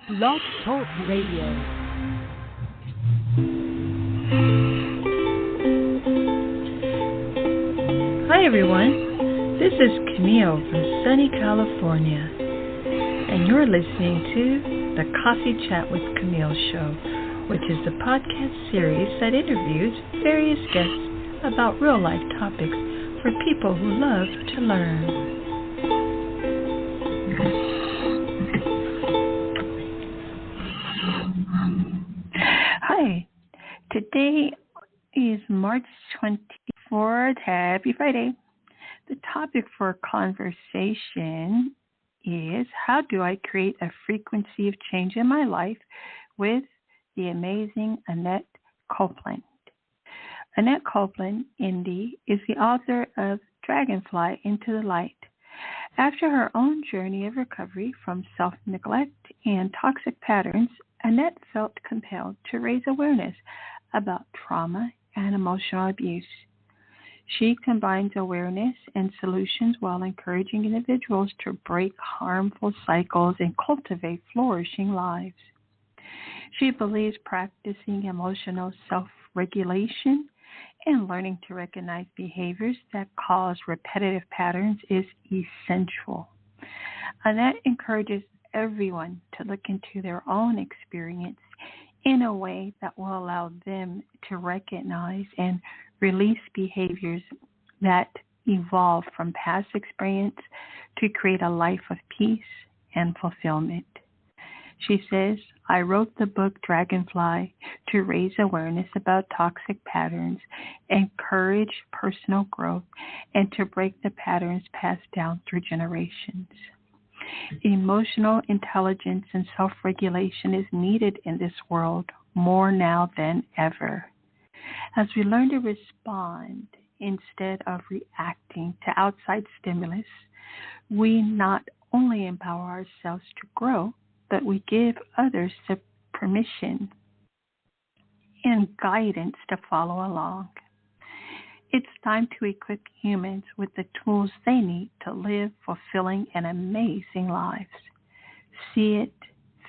Blog Talk Radio. Hi everyone, this is Camille from sunny California, and you're listening to the Coffee Chat with Camille show, which is a podcast series that interviews various guests about real-life topics for people who love to learn. Hi, today is March 24th. Happy Friday. The topic for conversation is how do I create a frequency of change in my life with the amazing Annette Copeland. Annette Copeland, Indy, is the author of Dragonfly Into the Light. After her own journey of recovery from self-neglect and toxic patterns, Annette felt compelled to raise awareness about trauma and emotional abuse. She combines awareness and solutions while encouraging individuals to break harmful cycles and cultivate flourishing lives. She believes practicing emotional self-regulation and learning to recognize behaviors that cause repetitive patterns is essential. Annette encourages everyone to look into their own experience in a way that will allow them to recognize and release behaviors that evolve from past experience to create a life of peace and fulfillment. She says, I wrote the book Dragonfly to raise awareness about toxic patterns, encourage personal growth, and to break the patterns passed down through generations. Emotional intelligence and self-regulation is needed in this world more now than ever. As we learn to respond instead of reacting to outside stimulus, we not only empower ourselves to grow, but we give others the permission and guidance to follow along. It's time to equip humans with the tools they need to live fulfilling and amazing lives. See it,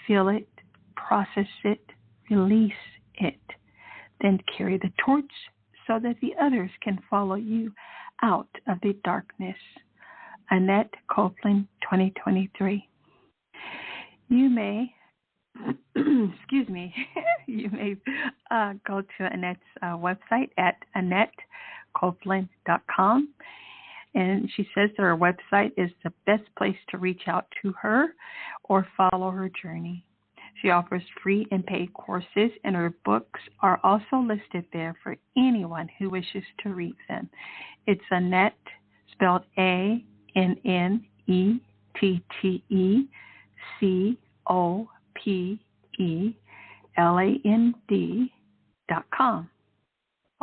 feel it, process it, release it, then carry the torch so that the others can follow you out of the darkness. Annette Copeland, 2023. You may, excuse me, you may go to Annette's website at AnnetteCopeland.com. And she says that her website is the best place to reach out to her or follow her journey. She offers free and paid courses, and her books are also listed there for anyone who wishes to read them. It's Annette, spelled ANNETCOPELAND.com.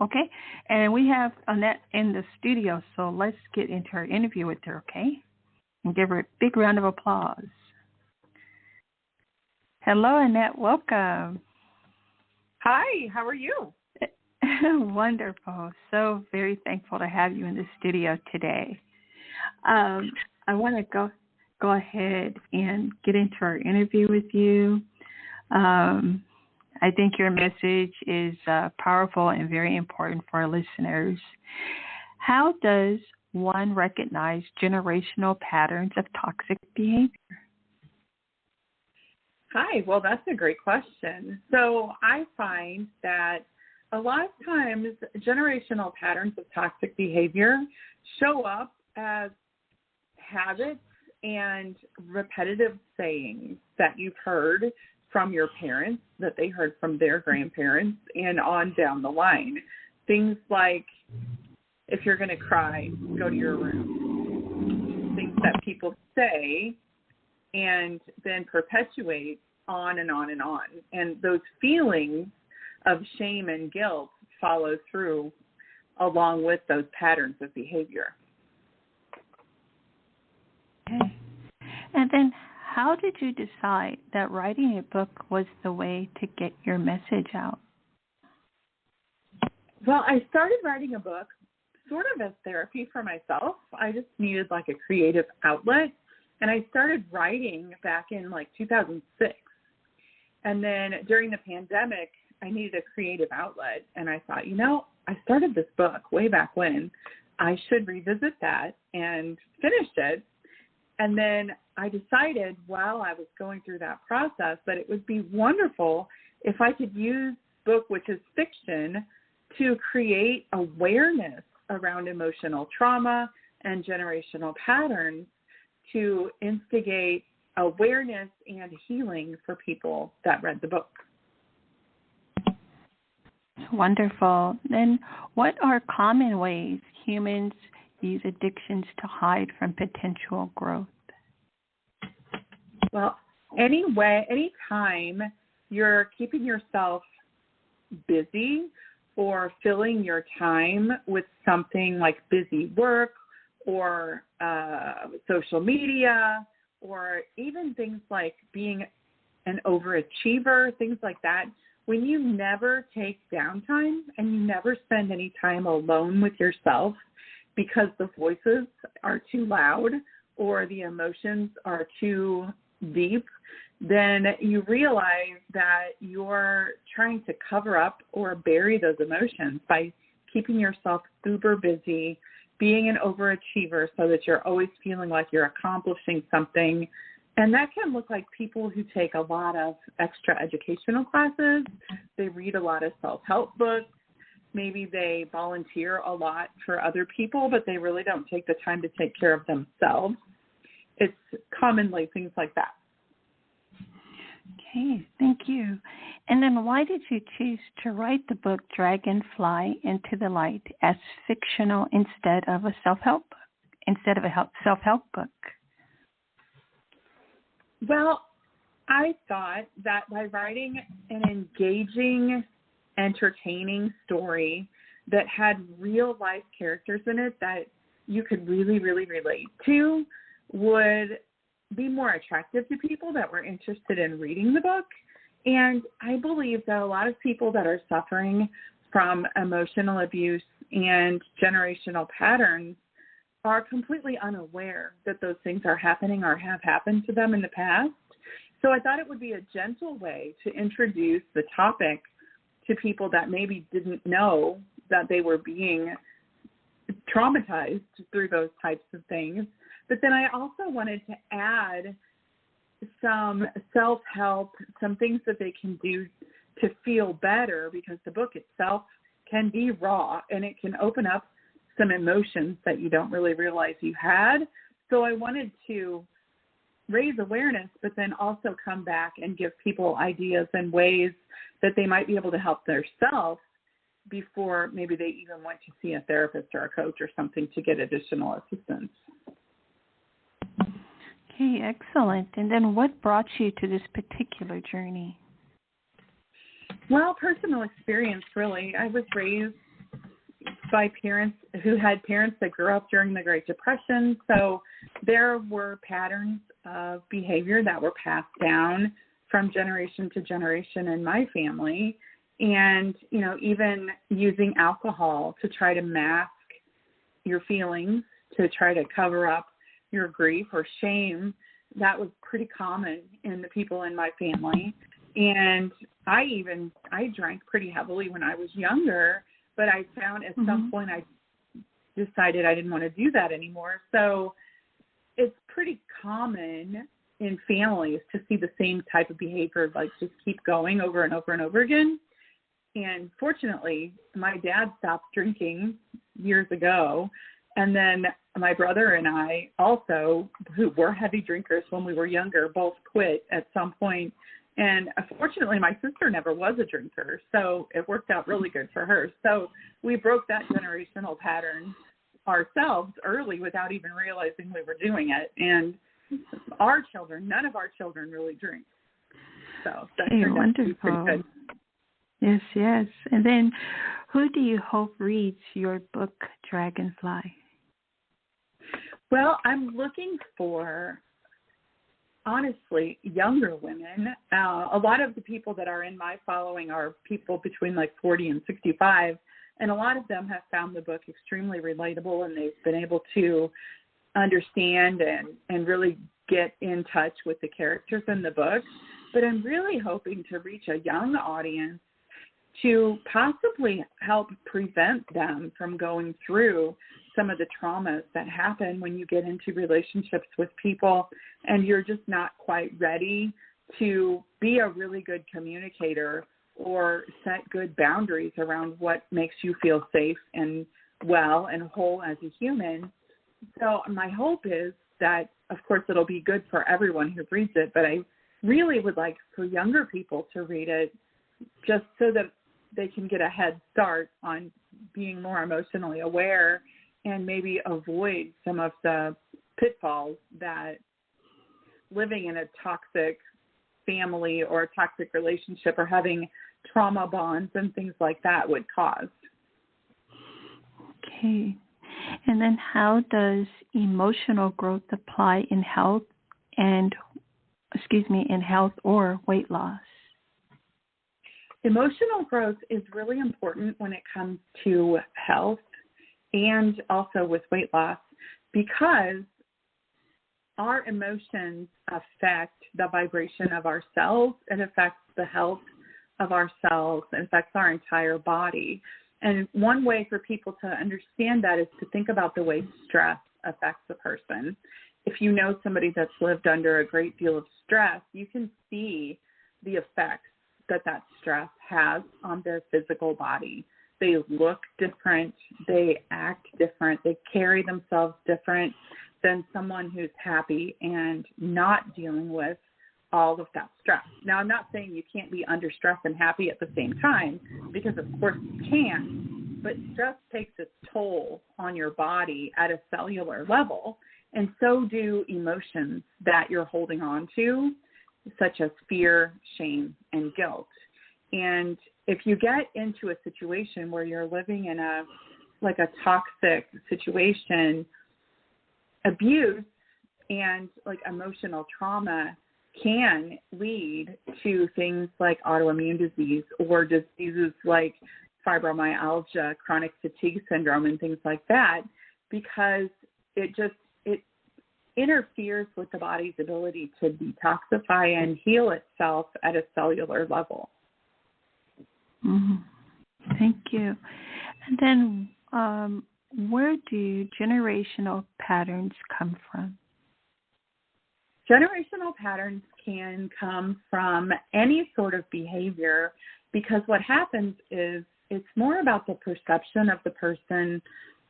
Okay? And we have Annette in the studio, so let's get into our interview with her, okay? And give her a big round of applause. Hello, Annette. Welcome. Hi, how are you? Wonderful. So very thankful to have you in the studio today. I want to go ahead and get into our interview with you. I think your message is powerful and very important for our listeners. How does one recognize generational patterns of toxic behavior? Hi, well, that's a great question. So I find that a lot of times generational patterns of toxic behavior show up as habits and repetitive sayings that you've heard from your parents, that they heard from their grandparents, and on down the line. Things like, if you're going to cry, go to your room. Things that people say and then perpetuate on and on and on. And those feelings of shame and guilt follow through along with those patterns of behavior. Okay. And then how did you decide that writing a book was the way to get your message out? Well, I started writing a book sort of as therapy for myself. I just needed like a creative outlet. And I started writing back in like 2006. And then during the pandemic, I needed a creative outlet. And I thought, I started this book way back when. I should revisit that and finish it. And then I decided while I was going through that process that it would be wonderful if I could use book, which is fiction, to create awareness around emotional trauma and generational patterns to instigate awareness and healing for people that read the book. Wonderful. Then what are common ways humans use addictions to hide from potential growth? Well, anytime you're keeping yourself busy or filling your time with something like busy work or social media, or even things like being an overachiever, things like that, when you never take downtime and you never spend any time alone with yourself because the voices are too loud or the emotions are too deep, then you realize that you're trying to cover up or bury those emotions by keeping yourself super busy, being an overachiever so that you're always feeling like you're accomplishing something. And that can look like people who take a lot of extra educational classes. They read a lot of self-help books. Maybe they volunteer a lot for other people, but they really don't take the time to take care of themselves. It's commonly things like that. Okay, thank you. And then why did you choose to write the book Dragonfly Into the Light as fictional instead of a self-help book? Well, I thought that by writing an engaging, entertaining story that had real life characters in it that you could really, really relate to would be more attractive to people that were interested in reading the book. And I believe that a lot of people that are suffering from emotional abuse and generational patterns are completely unaware that those things are happening or have happened to them in the past. So I thought it would be a gentle way to introduce the topic to people that maybe didn't know that they were being traumatized through those types of things. But then I also wanted to add some self-help, some things that they can do to feel better, because the book itself can be raw and it can open up some emotions that you don't really realize you had. So I wanted to raise awareness, but then also come back and give people ideas and ways that they might be able to help themselves before maybe they even went to see a therapist or a coach or something to get additional assistance. Okay, excellent. And then what brought you to this particular journey? Well, personal experience, really. I was raised by parents who had parents that grew up during the Great Depression. So there were patterns of behavior that were passed down from generation to generation in my family. And, you know, even using alcohol to try to mask your feelings, to try to cover up your grief or shame, that was pretty common in the people in my family. And I drank pretty heavily when I was younger, but I found at some point I decided I didn't want to do that anymore. So it's pretty common in families to see the same type of behavior, like just keep going over and over and over again. And fortunately, my dad stopped drinking years ago. And then my brother and I also, who were heavy drinkers when we were younger, both quit at some point. And fortunately, my sister never was a drinker, so it worked out really good for her. So we broke that generational pattern ourselves early without even realizing we were doing it. And our children, none of our children really drink. So that turned out to be pretty good. Yes, yes. And then who do you hope reads your book, Dragonfly? Well, I'm looking for, honestly, younger women. A lot of the people that are in my following are people between like 40 and 65, and a lot of them have found the book extremely relatable, and they've been able to understand and really get in touch with the characters in the book. but I'm really hoping to reach a young audience to possibly help prevent them from going through some of the traumas that happen when you get into relationships with people and you're just not quite ready to be a really good communicator or set good boundaries around what makes you feel safe and well and whole as a human. So my hope is that, of course, it'll be good for everyone who reads it, but I really would like for younger people to read it just so that they can get a head start on being more emotionally aware and maybe avoid some of the pitfalls that living in a toxic family or a toxic relationship or having trauma bonds and things like that would cause. Okay. And then how does emotional growth apply in health or weight loss? Emotional growth is really important when it comes to health and also with weight loss because our emotions affect the vibration of our cells. It affects the health of our cells. It affects our entire body. And one way for people to understand that is to think about the way stress affects a person. If you know somebody that's lived under a great deal of stress, you can see the effects that stress has on their physical body. They look different, they act different, they carry themselves different than someone who's happy and not dealing with all of that stress. Now, I'm not saying you can't be under stress and happy at the same time, because of course you can, but stress takes its toll on your body at a cellular level, and so do emotions that you're holding on to, such as fear, shame, and guilt. And if you get into a situation where you're living in a toxic situation, abuse and emotional trauma can lead to things like autoimmune disease or diseases like fibromyalgia, chronic fatigue syndrome, and things like that, because it interferes with the body's ability to detoxify and heal itself at a cellular level. Mm-hmm. Thank you. And then where do generational patterns come from? Generational patterns can come from any sort of behavior, because what happens is it's more about the perception of the person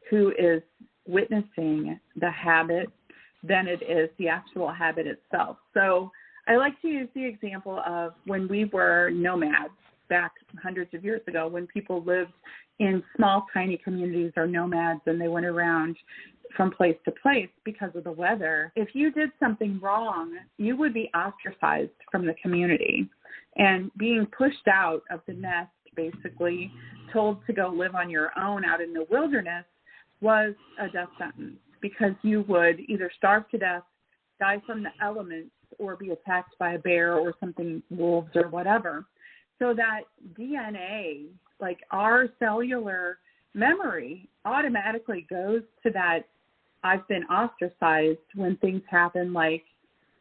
who is witnessing the habit than it is the actual habit itself. So I like to use the example of when we were nomads back hundreds of years ago, when people lived in small, tiny communities or nomads and they went around from place to place because of the weather. If you did something wrong, you would be ostracized from the community and being pushed out of the nest, basically told to go live on your own out in the wilderness, was a death sentence, because you would either starve to death, die from the elements, or be attacked by a bear or something, wolves or whatever. So that DNA, like our cellular memory, automatically goes to that I've been ostracized when things happen, like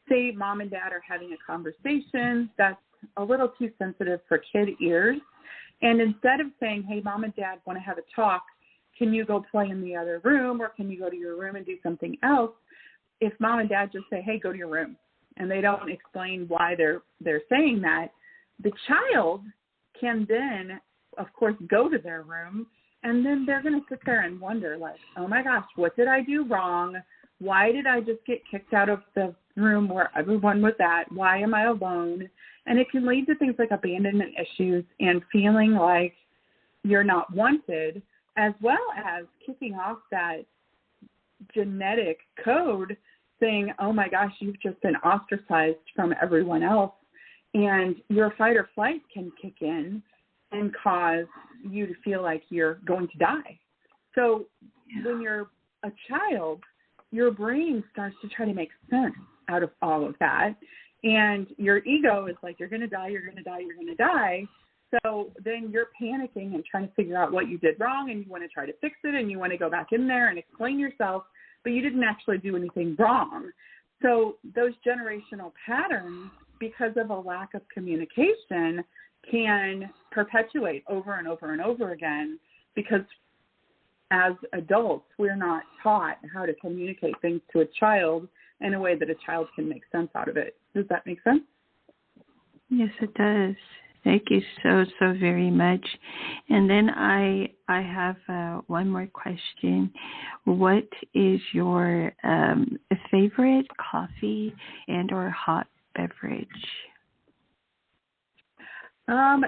say mom and dad are having a conversation that's a little too sensitive for kid ears. And instead of saying, hey, mom and dad want to have a talk, can you go play in the other room, or can you go to your room and do something else? If mom and dad just say, hey, go to your room, and they don't explain why they're saying that, the child can then, of course, go to their room, and then they're going to sit there and wonder, like, oh my gosh, what did I do wrong? Why did I just get kicked out of the room where everyone was at? Why am I alone? And it can lead to things like abandonment issues and feeling like you're not wanted, as well as kicking off that genetic code saying, oh my gosh, you've just been ostracized from everyone else. And your fight or flight can kick in and cause you to feel like you're going to die. So when you're a child, your brain starts to try to make sense out of all of that. And your ego is like, you're going to die, you're going to die, you're going to die. So then you're panicking and trying to figure out what you did wrong, and you want to try to fix it, and you want to go back in there and explain yourself, but you didn't actually do anything wrong. So those generational patterns because of a lack of communication, can perpetuate over and over and over again, because as adults, we're not taught how to communicate things to a child in a way that a child can make sense out of it. Does that make sense? Yes, it does. Thank you so very much. And then I have one more question. What is your favorite coffee and or hot beverage? I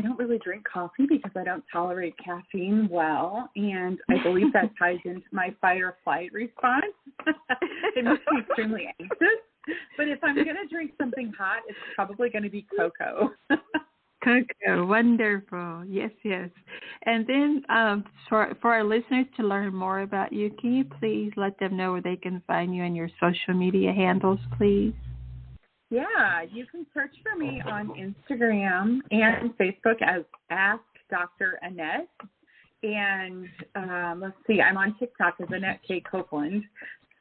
don't really drink coffee because I don't tolerate caffeine well, and I believe that ties into my fight or flight response. It makes me extremely anxious. But if I'm going to drink something hot, it's probably going to be cocoa. Cocoa, wonderful. Yes. And then for our listeners to learn more about you, can you please let them know where they can find you and your social media handles, please? Yeah, you can search for me on Instagram and Facebook as Ask Dr. Annette. And let's see, I'm on TikTok as Annette K. Copeland,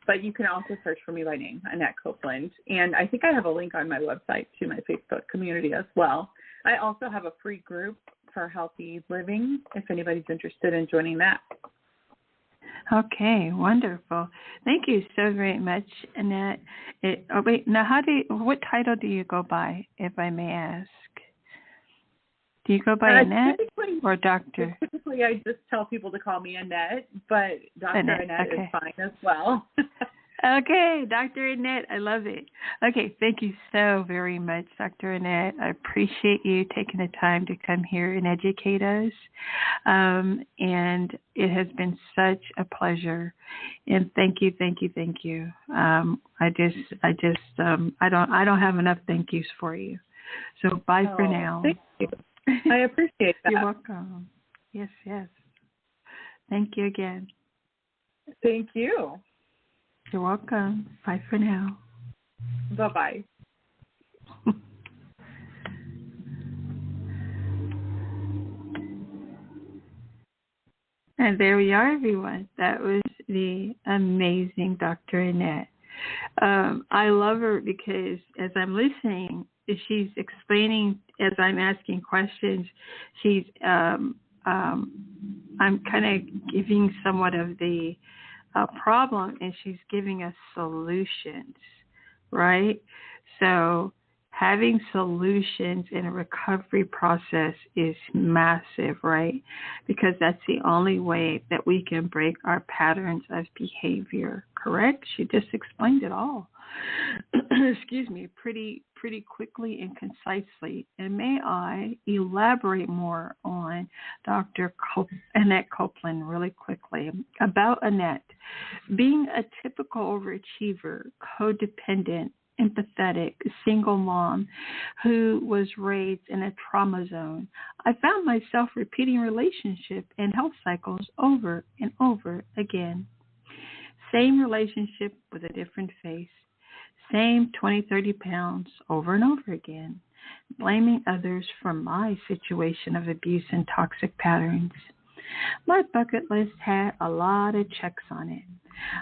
but you can also search for me by name, Annette Copeland. And I think I have a link on my website to my Facebook community as well. I also have a free group for healthy living if anybody's interested in joining that. Okay, wonderful. Thank you so very much, Annette. What title do you go by, if I may ask? Do you go by Annette or Doctor? Typically, I just tell people to call me Annette, but Dr. Annette okay. is fine as well. Okay, Dr. Annette, I love it. Okay, thank you so very much, Dr. Annette. I appreciate you taking the time to come here and educate us. And it has been such a pleasure. And thank you. I don't have enough thank yous for you. So bye for now. Thank you. I appreciate that. You're welcome. Yes. Thank you again. Thank you. You're welcome. Bye for now. Bye-bye. And there we are, everyone. That was the amazing Dr. Annette. I love her because as I'm listening, she's explaining, as I'm asking questions, I'm kind of giving somewhat of the problem, and she's giving us solutions, right? So having solutions in a recovery process is massive, right? Because that's the only way that we can break our patterns of behavior, correct? She just explained it all. Excuse me, pretty quickly and concisely. And may I elaborate more on Dr. Annette Copeland really quickly. About Annette, being a typical overachiever, codependent, empathetic single mom who was raised in a trauma zone, I found myself repeating relationship and health cycles over and over again. Same relationship with a different face. Same 20, 30 pounds over and over again, blaming others for my situation of abuse and toxic patterns. My bucket list had a lot of checks on it.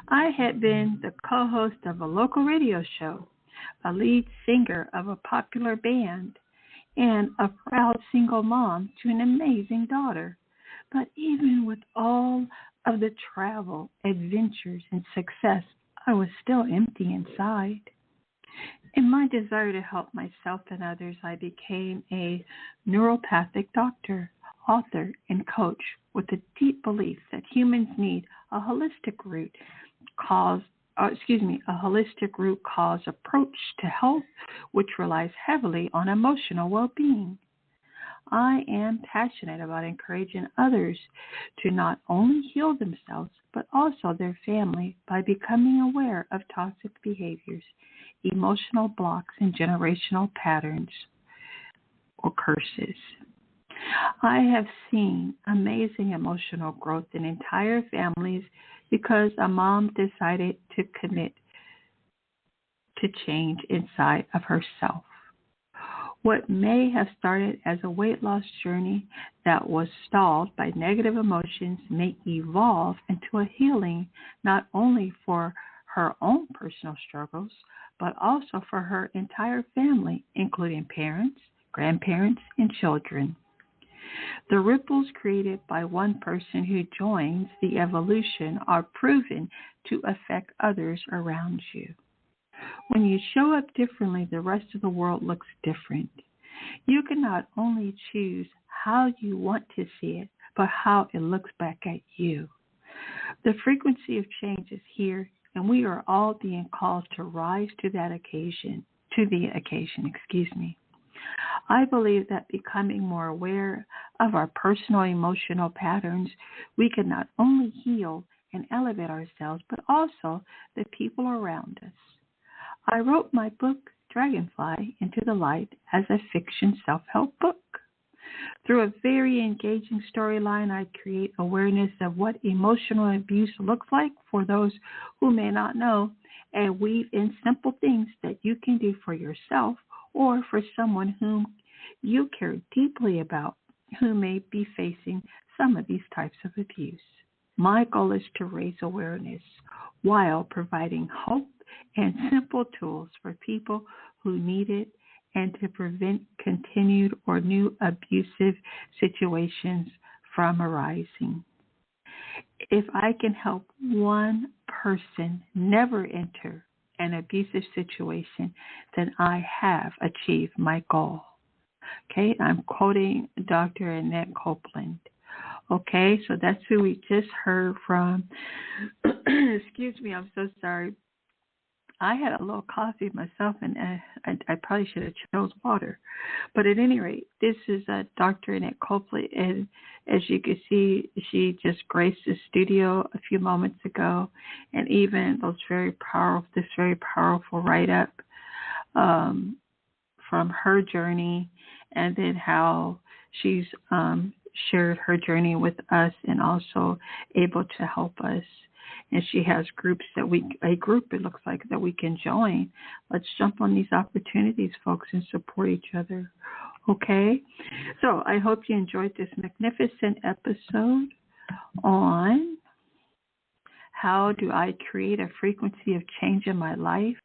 I had been the co-host of a local radio show, a lead singer of a popular band, and a proud single mom to an amazing daughter. But even with all of the travel, adventures, and success, I was still empty inside. In my desire to help myself and others, I became a neuropathic doctor, author, and coach with a deep belief that humans need a holistic root cause approach to health, which relies heavily on emotional well-being. I am passionate about encouraging others to not only heal themselves, but also their family by becoming aware of toxic behaviors, emotional blocks, and generational patterns or curses. I have seen amazing emotional growth in entire families because a mom decided to commit to change inside of herself. What may have started as a weight loss journey that was stalled by negative emotions may evolve into a healing not only for her own personal struggles, but also for her entire family, including parents, grandparents, and children. The ripples created by one person who joins the evolution are proven to affect others around you. When you show up differently, the rest of the world looks different. You can not only choose how you want to see it, but how it looks back at you. The frequency of change is here, and we are all being called to rise to the occasion. I believe that becoming more aware of our personal emotional patterns, we can not only heal and elevate ourselves, but also the people around us. I wrote my book, Dragonfly Into the Light, as a fiction self-help book. Through a very engaging storyline, I create awareness of what emotional abuse looks like for those who may not know, and weave in simple things that you can do for yourself or for someone whom you care deeply about who may be facing some of these types of abuse. My goal is to raise awareness while providing hope and simple tools for people who need it and to prevent continued or new abusive situations from arising. If I can help one person never enter an abusive situation, then I have achieved my goal. Okay, I'm quoting Dr. Annette Copeland. Okay, so that's who we just heard from. Excuse me, I'm so sorry. I had a little coffee myself, and I probably should have chose water. But at any rate, this is Dr. Annette Copeland, and as you can see, she just graced the studio a few moments ago, and even this very powerful write-up from her journey, and then how she's shared her journey with us and also able to help us. And she has it looks like, that we can join. Let's jump on these opportunities, folks, and support each other. Okay? So I hope you enjoyed this magnificent episode on how do I create a frequency of change in my life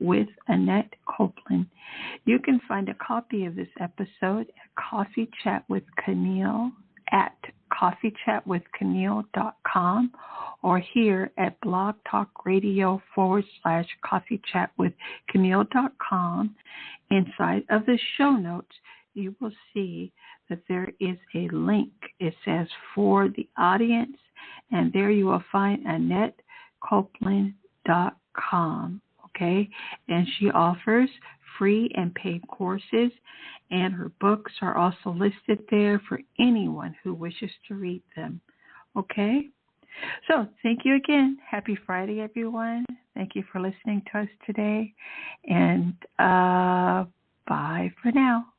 with Annette Copeland. You can find a copy of this episode at Coffee Chat with Camille at coffeechatwithcamille.com or here at blogtalkradio/coffeechatwithcamille.com. Inside of the show notes, you will see that there is a link. It says for the audience, and there you will find AnnetteCopeland.com. Okay, and she offers free and paid courses, and her books are also listed there for anyone who wishes to read them. Okay, so thank you again. Happy Friday, everyone. Thank you for listening to us today, and bye for now.